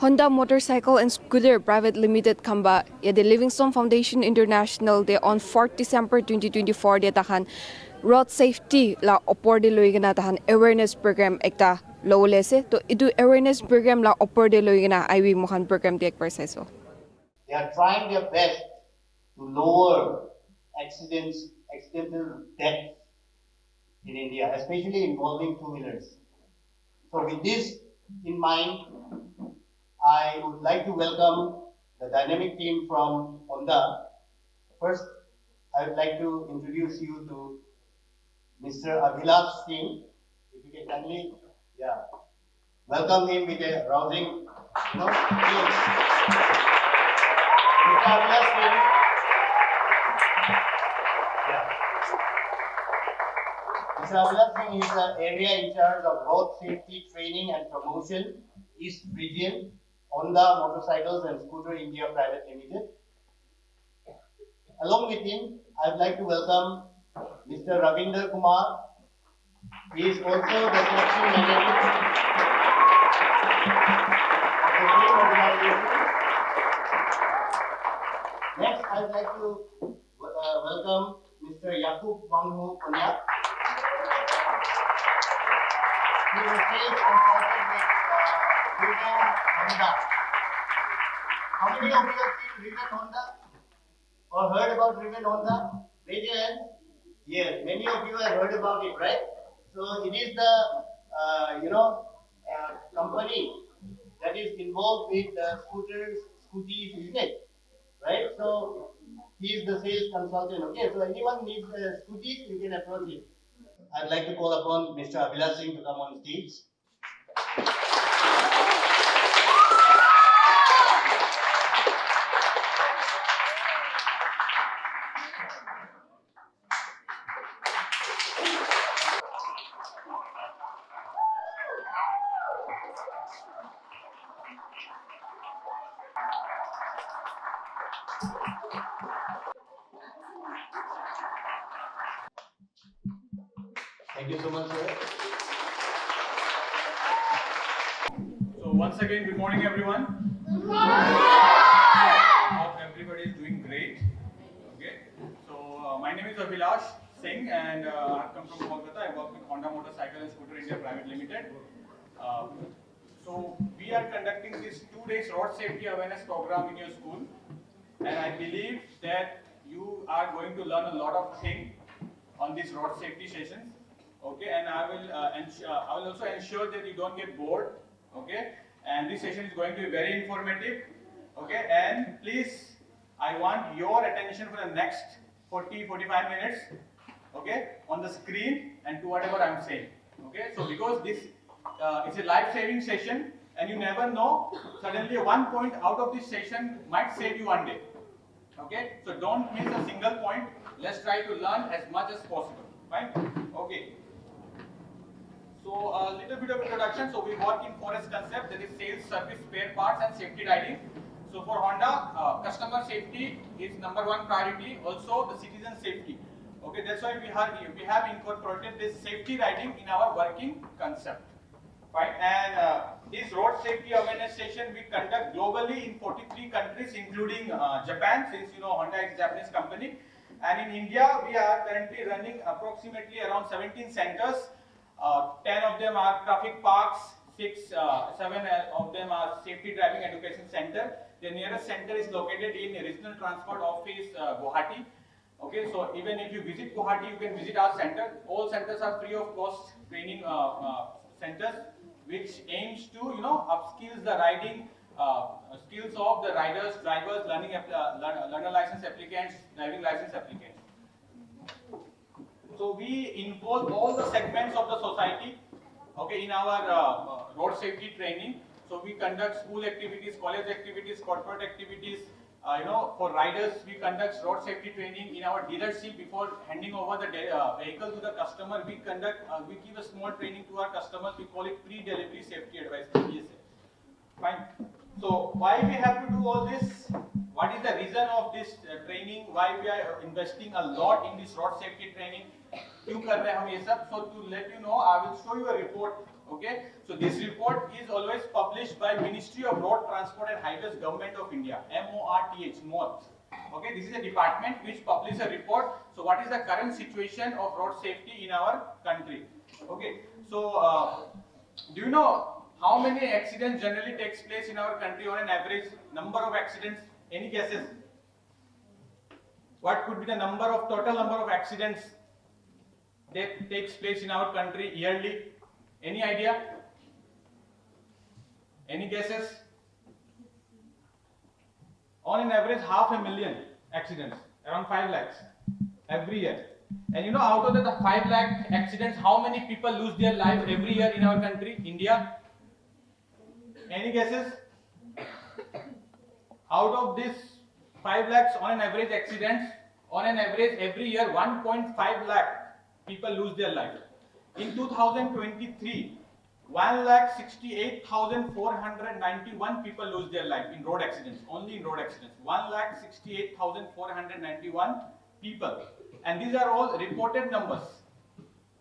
Honda Motorcycle and Scooter Private Limited kamba ya the Livingstone Foundation International de on 4 December 2024 de tahan road safety la opor de loigena tahan awareness program ekta lowlese to idu awareness program la opor de loigena IB mohan program de exercise. They are trying their best to lower accidental deaths in India, especially involving two-wheelers. So with this in mind, I would like to welcome the dynamic team from Honda. First, I would like to introduce you to Mr. Abhilash Singh. If you can kindly, welcome him with a rousing, applause. Mr. Abhilash Singh. Mr. Abhilash Singh is the area in charge of road safety training and promotion, East Region, Honda Motorcycles and Scooter India Private Limited. Along with him, I would like to welcome Mr. Ravinder Kumar. He is also the selection manager of the same organization. Next, I would like to welcome Mr. Yakub Wanghu Konya. He is a sales consultant with Riven Honda. How many of you have seen Riven Honda or heard about Riven Honda? Raise your hand. Yes, many of you have heard about it, right? So it is the company that is involved with scooters, scooties, isn't it? Right? So he is the sales consultant. Okay, so anyone needs a scooty, you can approach him. I'd like to call upon Mr. Abhilash Singh to come on stage. Thank you so much, sir. So once again, good morning, everyone. Good morning. Hope everybody is doing great. Okay. So my name is Abhilash Singh, and I've come from Kolkata. I work with Honda Motorcycle and Scooter India Private Limited. So we are conducting this 2 days road safety awareness program in your school, and I believe that you are going to learn a lot of things on these road safety sessions. Okay, and I will also ensure that you don't get bored. Okay, and this session is going to be very informative. Okay, and please, I want your attention for the next 40-45 minutes. Okay, on the screen and to whatever I'm saying. Okay, so because this is a life-saving session, and you never know, suddenly one point out of this session might save you one day. Okay, so don't miss a single point. Let's try to learn as much as possible. Fine. Okay. So a little bit of introduction. So we work in forest concept, that is sales, service, spare parts, and safety riding. So for Honda, customer safety is #1 priority. Also the citizen safety. Okay, that's why we have incorporated this safety riding in our working concept. Fine. And this road safety awareness session we conduct globally in 43 countries, including Japan, since Honda is a Japanese company. And in India, we are currently running approximately around 17 centers. 10 of them are traffic parks, 7 of them are safety driving education center. The nearest center is located in Regional Transport Office, Guwahati. Okay, so even if you visit Guwahati, you can visit our center. All centers are free of cost training centers, which aims to upskills the riding skills of the riders, drivers, learner license applicants, driving license applicants. So we involve all the segments of the society, okay, in our road safety training. So we conduct school activities, college activities, corporate activities. For riders, we conduct road safety training in our dealership before handing over the vehicle to the customer. We give a small training to our customers. We call it pre-delivery safety advice, PDSA. Fine. So why we have to do all this? What is the reason of this training? Why we are investing a lot in this road safety training? क्यों कर रहे हैं हम ये सब? So to let you know, I will show you a report. Okay, so this report is always published by Ministry of Road Transport and Highways, Government of India, MORTH, MORTH. Okay, this is a department which publishes a report. So what is the current situation of road safety in our country? Okay, so do you know how many accidents generally takes place in our country on an average? Number of accidents? Any guesses? What could be the number of total number of accidents that takes place in our country yearly? Any idea? Any guesses? On an average, 500,000 accidents, around 5 lakhs every year. And you know, out of the 5 lakh accidents, how many people lose their life every year in our country, India? Any guesses? Out of this 5 lakhs on an average accidents, on an average every year 1.5 lakh people lose their life. In 2023, 1,68,491 people lose their life in road accidents, only in road accidents. 1,68,491 people. And these are all reported numbers.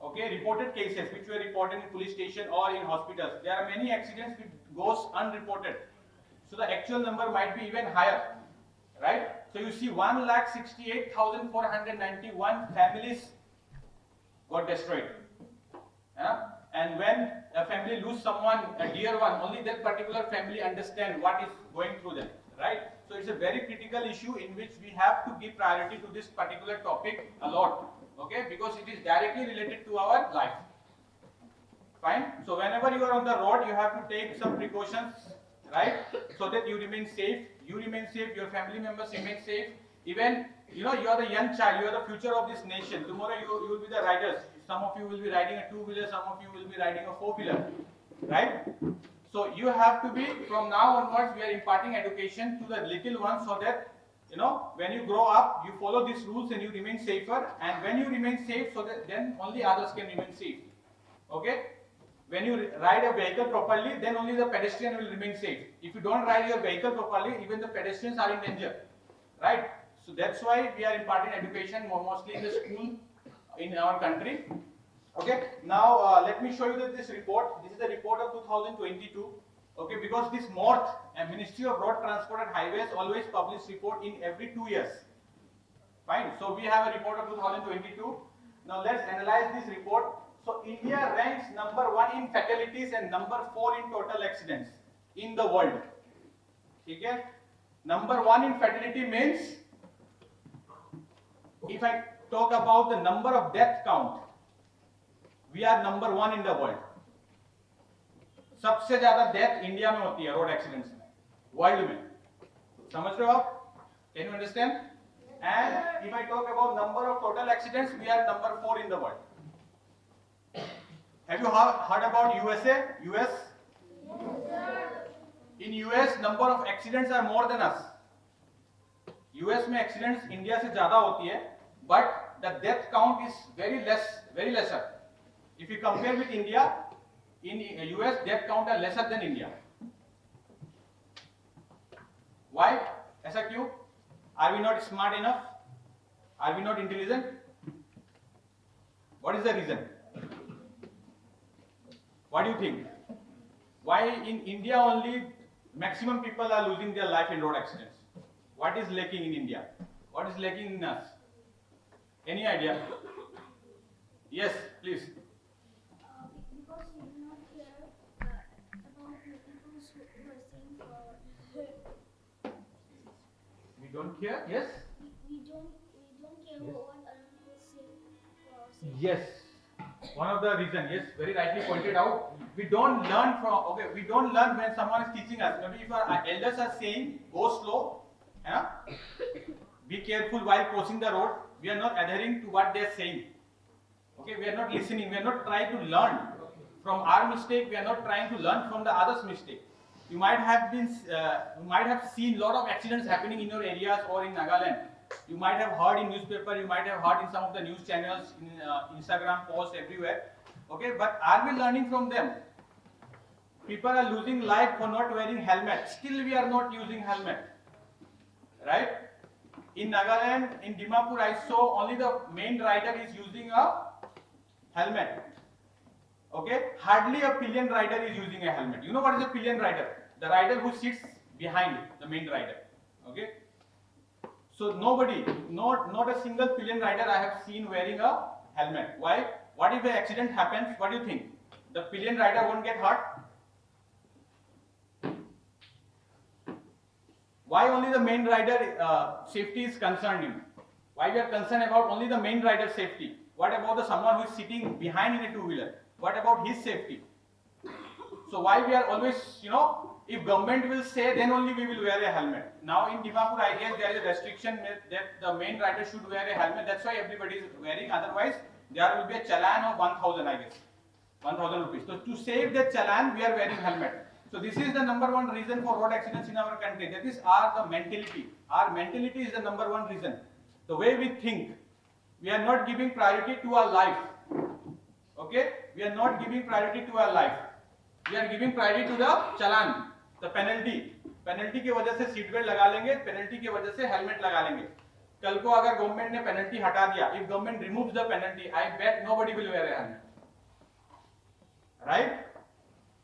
Okay, reported cases which were reported in police station or in hospitals. There are many accidents which goes unreported. So the actual number might be even higher, right? So you see 1,68,491 families got destroyed. And when a family lose someone, a dear one, only that particular family understand what is going through them, right? So it's a very critical issue in which we have to give priority to this particular topic a lot, okay? Because it is directly related to our life. Fine. So whenever you are on the road, you have to take some precautions, right? So that you remain safe, your family members remain safe. Even, you know, you are the young child, you are the future of this nation. Tomorrow you will be the riders. Some of you will be riding a two-wheeler, some of you will be riding a four-wheeler, right? So you have to be, from now onwards, we are imparting education to the little ones so that, you know, when you grow up, you follow these rules and you remain safer. And when you remain safe, so that then only others can remain safe. Okay? When you ride a vehicle properly, then only the pedestrian will remain safe. If you don't ride your vehicle properly, even the pedestrians are in danger, right? So that's why we are imparting education mostly in the school in our country. Okay, now let me show you this report. This is the report of 2022. Okay, because this MORTH, Ministry of Road Transport and Highways, always publish report in every 2 years. Fine. So we have a report of 2022. Now let's analyze this report. So India ranks number 1 in fatalities and number 4 in total accidents in the world. Okay? Number 1 in fatality means, if I talk about the number of death count, we are number 1 in the world. सबसे ज्यादा death India में होती है road accidents में, world में. समझ रहे हो आप? Can you understand? And if I talk about number of total accidents, we are number 4 in the world. Have you heard about USA? US? In US, number of accidents are more than us. US में accidents India से ज्यादा होती है, but the death count is very lesser. If you compare with India, in US death count are lesser than India. Why? ऐसा क्यों? Are we not smart enough? Are we not intelligent? What is the reason? What do you think? Why in India only maximum people are losing their life in road accidents? What is lacking in India? What is lacking in us? Any idea? Yes, please. Because we do not care about the people who are saying We don't care. Yes. we don't care Yes. what other people say for our sake. Yes. One of the reasons. Yes, very rightly pointed out. We don't learn from. Okay, we don't learn when someone is teaching us. Maybe if our elders are saying, "Go slow," be careful while crossing the road. We are not adhering to what they are saying. Okay, we are not listening. We are not trying to learn from our mistake. We are not trying to learn from the others' mistake. You might have seen a lot of accidents happening in your areas or in Nagaland. You might have heard in newspaper. You might have heard in some of the news channels, in Instagram posts everywhere. Okay, but are we learning from them? People are losing life for not wearing helmet. Still, we are not using helmet. Right? in Nagaland, in Dimapur, I saw only the main rider is using a helmet. Okay, hardly a pillion rider is using a helmet. You know what is a pillion rider? The rider who sits behind the main rider. Okay, so nobody, not a single pillion rider I have seen wearing a helmet. Why? What if the accident happens? What do you think? The pillion rider won't get hurt? Why only the main rider safety is concerned you? Why we are concerned about only the main rider safety? What about the someone who is sitting behind in a two-wheeler? What about his safety? So why we are always, if government will say, then only we will wear a helmet. Now in Dimapur, I guess there is a restriction that the main rider should wear a helmet. That's why everybody is wearing. Otherwise, there will be a challan of 1,000, I guess, 1,000 rupees. So to save that challan, we are wearing helmet. So this is the number one reason for road accidents in our country. That is our mentality. Our mentality is the number one reason. The way we think, we are not giving priority to our life. Okay, we are not giving priority to our life. We are giving priority to the challan, the penalty. Penalty की वजह से seat belt लगा लेंगे, penalty की वजह से helmet लगा लेंगे. कल को अगर गवर्नमेंट ने पेनल्टी हटा दिया, if government removes the penalty, I bet nobody will wear a helmet. Right?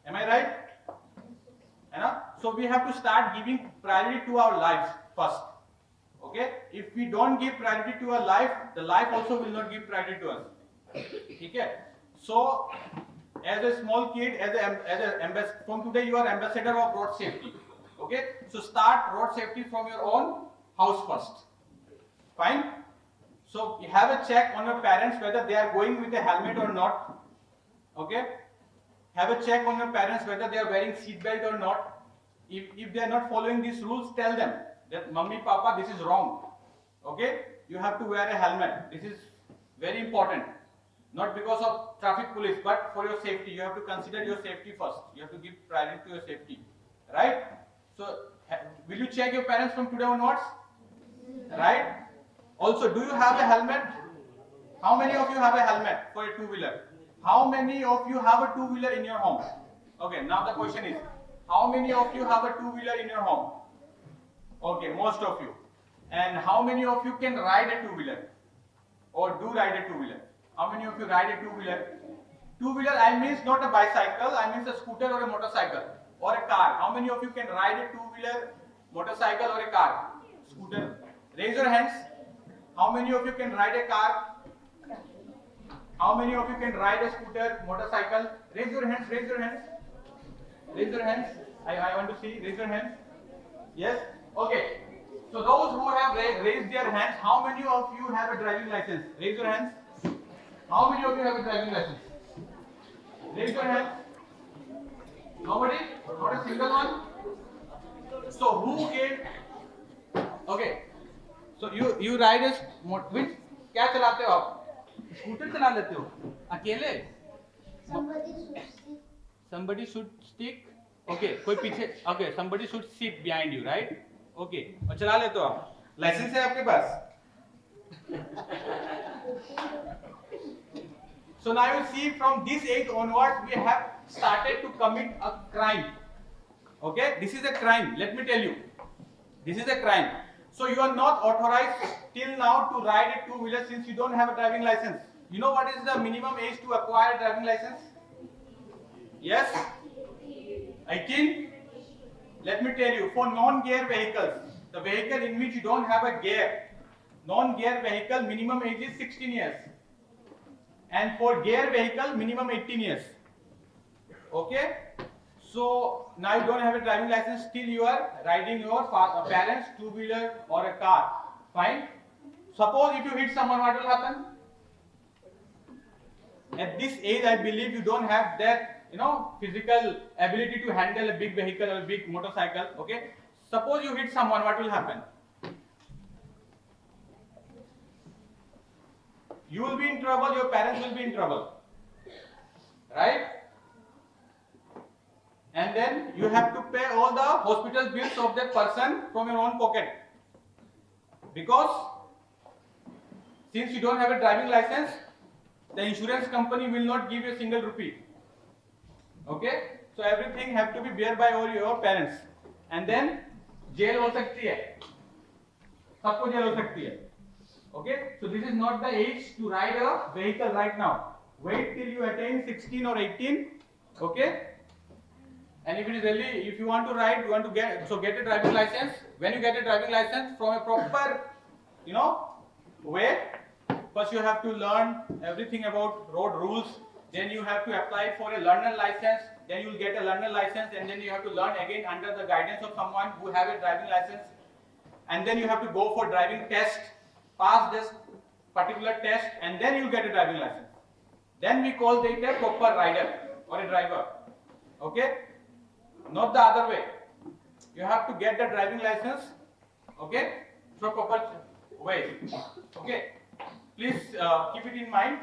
Am I right? So we have to start giving priority to our lives first. Okay? If we don't give priority to our life, the life also will not give priority to us. Okay? So, as a small kid, from today you are ambassador of road safety. Okay? So start road safety from your own house first. Fine? So you have a check on your parents whether they are going with a helmet or not. Okay? Have a check on your parents whether they are wearing seat belt or not. If they are not following these rules, tell them that Mummy, Papa, this is wrong. Okay? You have to wear a helmet. This is very important. Not because of traffic police, but for your safety. You have to consider your safety first. You have to give priority to your safety. Right? So, will you check your parents from today onwards? Right? Also, do you have a helmet? How many of you have a helmet for a two-wheeler? How many of you have a two-wheeler in your home? Okay, now the question is, how many of you have a two-wheeler in your home? Okay, most of you. And how many of you can ride a two-wheeler? Or do ride a two-wheeler? How many of you ride a two-wheeler? Two-wheeler, I mean not a bicycle, I mean a scooter or a motorcycle or a car. How many of you can ride a two-wheeler, motorcycle or a car? Scooter. Raise your hands. How many of you can ride a car? How many of you can ride a scooter, motorcycle? Raise your hands, raise your hands. Raise your hands. I want to see. Raise your hands. Yes? Okay. So those who have raised their hands, how many of you have a driving license? Raise your hands. How many of you have a driving license? Raise your hand. Nobody? Not a single one? So who can? Okay. So you ride a which? क्या चलाते हो आप? Scooter चला लेते हो? अकेले? Somebody should stick. Okay. कोई पीछे? Okay. Somebody should sit behind you, right? Okay. और चला लेते हो आप? लाइसेंस है आपके पास? So now you see from this age onwards we have started to commit a crime. Okay, this is a crime. Let me tell you, this is a crime. So you are not authorized till now to ride a two-wheeler since you don't have a driving license. You know what is the minimum age to acquire a driving license? Yes, 18. Let me tell you, for non-gear vehicles, the vehicle in which you don't have a gear, non-gear vehicle minimum age is 16 years. And for gear vehicle, minimum 18 years. Okay? So, now you don't have a driving license, still you are riding your parents' two-wheeler or a car. Fine? Suppose if you hit someone, what will happen? At this age, I believe you don't have that, physical ability to handle a big vehicle or a big motorcycle. Okay? Suppose you hit someone, what will happen? You will be in trouble, your parents will be in trouble. Right? And then you have to pay all the hospital bills of that person from your own pocket. Because since you don't have a driving license, the insurance company will not give you a single rupee. Okay? So everything have to be bear by all your parents. And then jail हो सकती है. सबको jail हो सकती है. Okay, so this is not the age to ride a vehicle right now. Wait till you attain 16 or 18. Okay. And if it is really, if you want to ride, you want to get a driving license. When you get a driving license from a proper, way, first you have to learn everything about road rules. Then you have to apply for a learner license. Then you will get a learner license, and then you have to learn again under the guidance of someone who have a driving license. And then you have to go for driving test, pass this particular test, and then you get a driving license. Then we call it a proper rider or a driver. Okay. Not the other way. You have to get the driving license, okay, through proper way. Okay, please keep it in mind.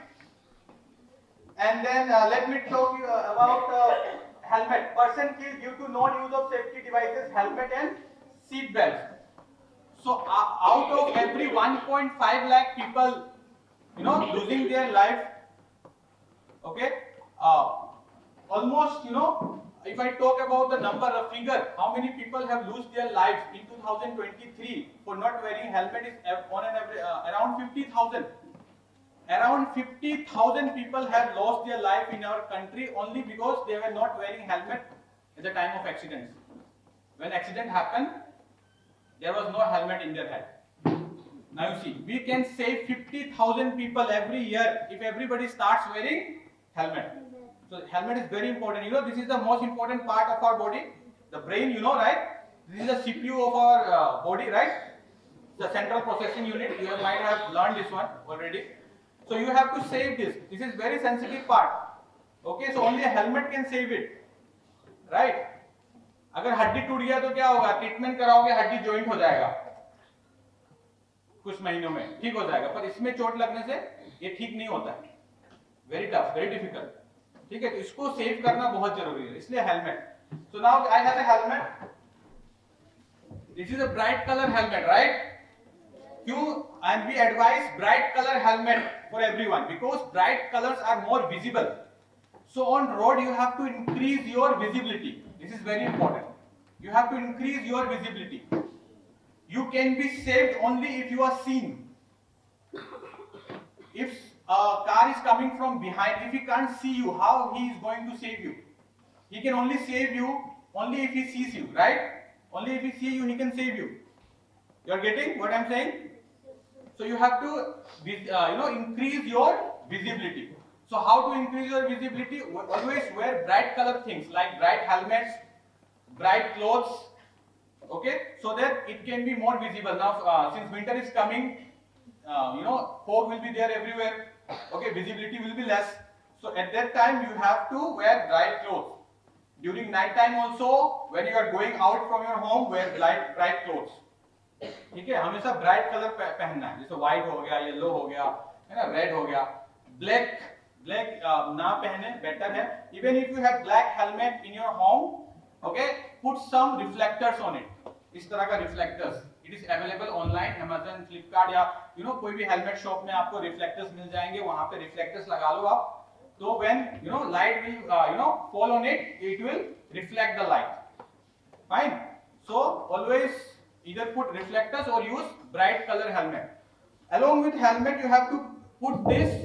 And then let me talk you about helmet. Person killed due to non-use of safety devices, helmet and seat belts. So out of every 1.5 lakh people, losing their life, okay, almost, if I talk about the number, the figure, how many people have lost their lives in 2023 for not wearing helmet is on an average around 50,000. Around 50,000 people have lost their life in our country only because they were not wearing helmet at the time of accidents. When accident happened, there was no helmet in their head. Now you see, we can save 50,000 people every year if everybody starts wearing helmet. So helmet is very important. This is the most important part of our body. The brain, right? This is the CPU of our body, right? The central processing unit. You might have learned this one already. So you have to save this. This is very sensitive part. Okay, so only a helmet can save it, right? अगर हड्डी टूट गया तो क्या होगा? Treatment कराओगे, हड्डी joint हो जाएगा. कुछ महीनों में ठीक हो जाएगा, पर इसमें चोट लगने से ये ठीक नहीं होता है. Very tough, very difficult. ठीक है, तो इसको सेव करना बहुत जरूरी है, इसलिए helmet. So now I have a helmet. This is a bright colour helmet, right? क्यों? And we advise bright colour helmet for everyone because bright colours are more visible. So on road you have to increase your visibility. This is very important. You have to increase your visibility. You can be saved only if you are seen. If a car is coming from behind, if he can't see you, how he is going to save you? He can only save you only if he sees you, right? Only if he sees you, he can save you. You are getting what I am saying? So you have to, increase your visibility. So how to increase your visibility? Always wear bright color things like bright helmets, bright clothes, okay, so that it can be more visible. Now since winter is coming, fog will be there everywhere, okay, visibility will be less. So at that time you have to wear bright clothes. During night time also, when you are going out from your home, wear bright clothes. ठीक है, हमेशा bright colour पहनना है. जैसे white हो गया, yellow हो गया, है ना, रेड हो गया. ब्लैक ना पहने, बेटर है. Even if you have black helmet in your home, okay, put some reflectors on it. इस तरह का reflectors, it is available online, Amazon, Flipkart या कोई भी हेलमेट शॉप में आपको रिफ्लेक्टर्स मिल जाएंगे. वहां पे रिफ्लेक्टर्स लगा लो आप, तो when light will fall on it, it will reflect the light. Fine. So always either put reflectors or use bright color helmet. Along with helmet you have to put this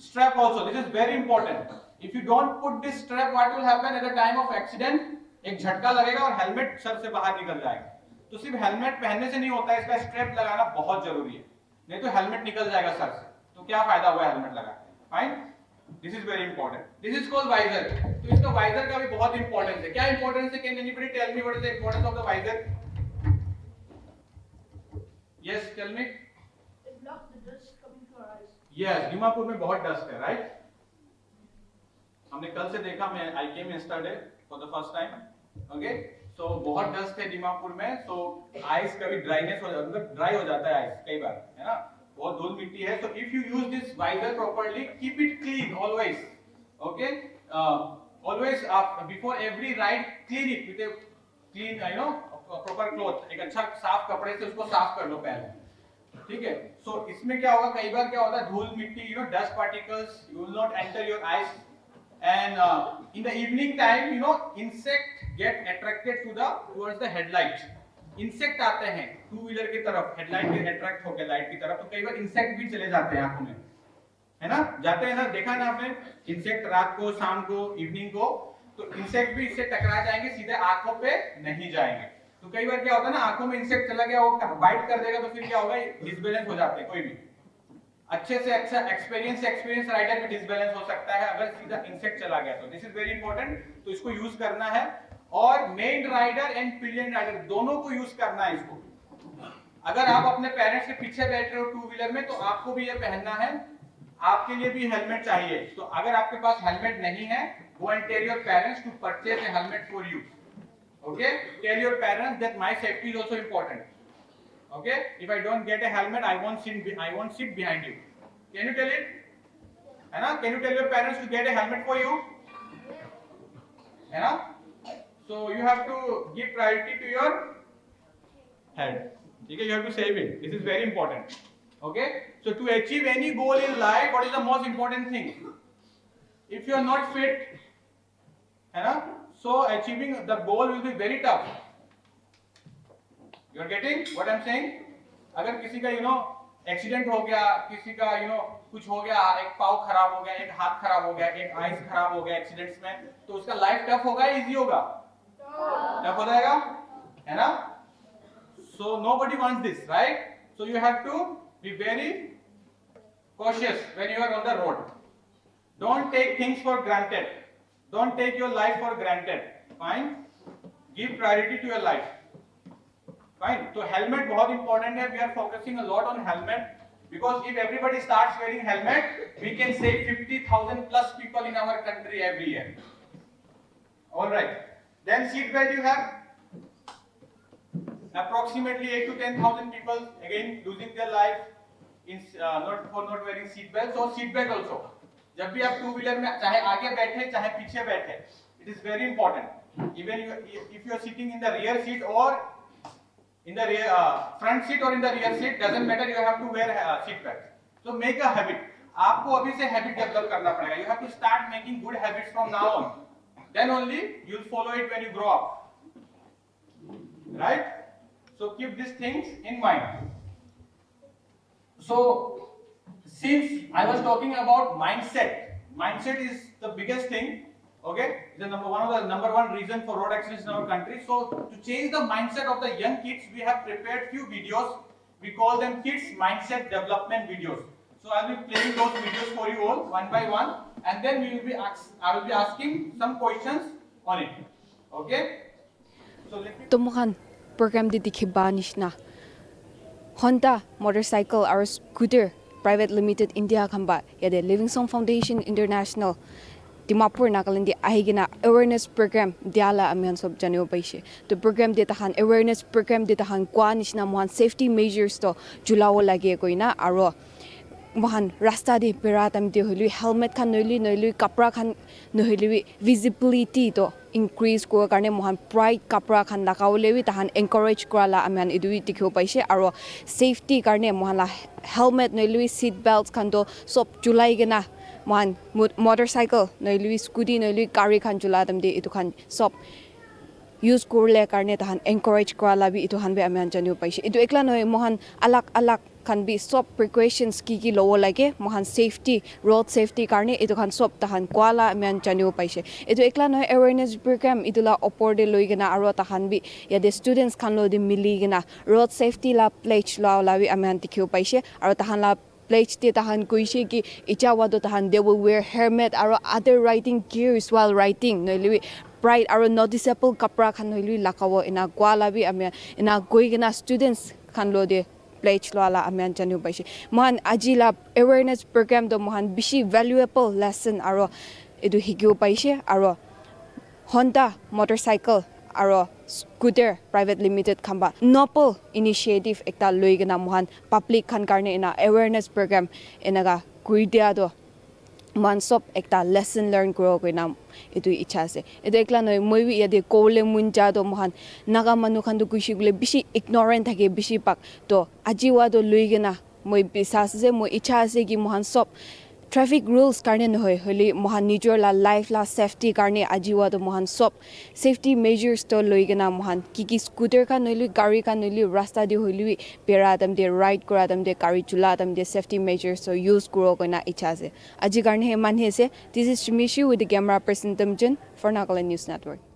strap also. This is very important. If you don't put this strap, what will happen at the time of accident? एक झटका लगेगा और helmet sir से बाहर निकल जाएगा. तो सिर्फ हेलमेट पहनने से नहीं होता है, इसका स्ट्रैप लगाना बहुत जरूरी है, नहीं तो हेलमेट निकल जाएगा सर से. तो क्या फायदा हुआ हेलमेट लगा के? Fine. This is very important. This is called visor. तो इसका वाइजर का भी बहुत इंपॉर्टेंस है. क्या इंपॉर्टेंस है? Can anybody tell me what is the importance of the visor? Yes, tell me. It blocks the dust coming to our eyes. Yes, Dimapur में बहुत डस्ट है, राइट? हमने कल से देखा, मैं I came yesterday for the first time. Okay, so बहुत dust है दीमापुर में. सो आइस कभी ड्राइनेस हो जाता है, मतलब ड्राई हो जाता है आइस कई बार, है ना, बहुत धूल मिट्टी है. So if you use this visor properly, keep it clean always. Okay, always before every ride clean it with a clean proper cloth. एक अच्छा साफ कपड़े से उसको साफ कर लो पहले, ठीक है. सो इसमें क्या होगा, कई बार क्या होता है, धूल मिट्टी, dust particles, you will not enter your eyes. And in the evening time, insect get attracted towards the headlight. Insect आते हैं टू व्हीलर की तरफ, हेडलाइट के अट्रैक्ट होकर लाइट की तरफ, तो कई बार इंसेक्ट भी चले जाते हैं आंखों में, है ना, जाते हैं ना, देखा ना आपने इंसेक्ट रात को, शाम को, इवनिंग को, तो इंसेक्ट भी इससे टकरा जाएंगे, सीधे आंखों पे नहीं जाएंगे। तो कई बार क्या होता है ना, आंखों में इंसेक्ट चला गया, वो बाइट कर देगा, तो फिर क्या होगा, डिसबैलेंस हो जाते हैं। कोई भी अच्छे से अच्छा एक्सपीरियंस राइडर भी डिसबैलेंस हो सकता है अगर सीधा इंसेक्ट चला गया तो। दिस इज वेरी इंपॉर्टेंट, तो इसको यूज करना है। और main rider and pillion rider दोनों को यूज करना है इसको। अगर आप अपने पेरेंट्स के पीछे बैठ रहे हो टू व्हीलर में, तो आपको भी ये पहनना है, आपके लिए भी हेलमेट चाहिए। तो अगर आपके पास हेलमेट नहीं है, go and tell your parents to purchase a helmet for you. Okay, tell your parents that my safety is also important. Okay, if I don't get a helmet, I won't sit behind you. Can you tell it? है ना? Can you tell your parents to get a helmet for you? है ना? So you have to give priority to your head. ठीक है, you have to save it. This is very important. Okay, so to achieve any goal in life, what is the most important thing? If you are not fit, है ना, so achieving the goal will be very tough. You are getting what I am saying? अगर किसी का accident हो गया, किसी का कुछ हो गया, एक पाँव खराब हो गया, एक हाथ खराब हो गया, एक आईज खराब हो गया एक्सीडेंट्स में, तो उसका लाइफ टफ होगा या इजी होगा? टफ हो जाएगा, है ना? So nobody wants this, right? So you have to be very cautious when you are on the road. Don't take things for granted. Don't take your life for granted. Fine? Give priority to your life. Fine? So helmet बहुत important है. We are focusing a lot on helmet because if everybody starts wearing helmet, we can save 50,000 plus people in our country every year. All right. Then seat belt you have. Approximately 8 to 10,000 people again losing their life in not wearing seat belts. So seat belt also. जब भी आप two wheeler में चाहे आगे बैठे चाहे पीछे बैठे, it is very important. Even if you are sitting in the rear seat or in the front seat or in the rear seat, doesn't matter. You have to wear seat belt. So make a habit. आपको अभी से habit develop करना पड़ेगा. You have to start making good habits from now on. Then only you will follow it when you grow up. Right? So keep these things in mind. So since I was talking about mindset is the biggest thing. Okay, the number one reason for road accidents in our country. So to change the mindset of the young kids, we have prepared few videos. We call them kids mindset development videos. So I will be playing those videos for you all one by one, and then I will be asking some questions on it. Okay. So let me. Tumukan program di dikhiba nishna. Honda motorcycle or scooter private limited India khamba yade Livingston Foundation International Dimapur Nagaland di ahigina awareness program diala amian sob janyo paise. To program de tahan awareness program de tahan kwa nishna mohan safety measures to julawo lagi koina aro mohan rasta di peratam de holi helmet khan noili kapra khan noili visibility to increase ko karne mohan pride kapra khan lakaolewi tahan encourage krala amian idui tikho paise aro safety karne mohan la helmet noili seat belts khan to sob julai gena mohan motorcycle noili scooty noili gari khan jula dam de itu khan sob use kurle karne tahan encourage krala bi itu han be amian janyo paise. Itu ekla noy mohan alak can be sob precautions ki lowo lage mohan safety road safety karne itu khan sob tahan kwala amian janyo paise. Itu ekla noy awareness program itula opor de loigena aro tahan bi yade students khan lo de miligena road safety la pledge la bi amian tikho paise aro tahan la pledge te tahan koise ki ichawa do tahan they will wear helmet aro other riding gears while riding noili bright aro noticeable kapra khan noili lakawo ina kwala bi amian ina goigena students khan lo de pledge lo ala amian janu paise. Mohan ajila awareness program do mohan bishi valuable lesson aro edu higyo paise aro Honda motorcycle aro scooter private limited khamba noble initiative ekta loigena mohan public khan karne ina awareness program enaga kuidia do man sob ekta lesson learn grow koina etu icha ase. Etu ekla noi moi wi yade kole munja do mohan naga manu khan do kushi gule bishi ignorant thake bishi pak to ajiwa do loigena moi bisas je moi icha ase ki mohan sob traffic rules karne nohoy holi mohan nijor la life la safety karne ajiwa to mohan sob safety measures to loigena mohan kiki scooter ka noili gari ka noili rasta di holi pera adam de ride kora adam de gari chula adam de safety measures so use kuro kona icha ase aji karne he man he se this is Shimishi with the camera person Tamjan for Nagaland News Network.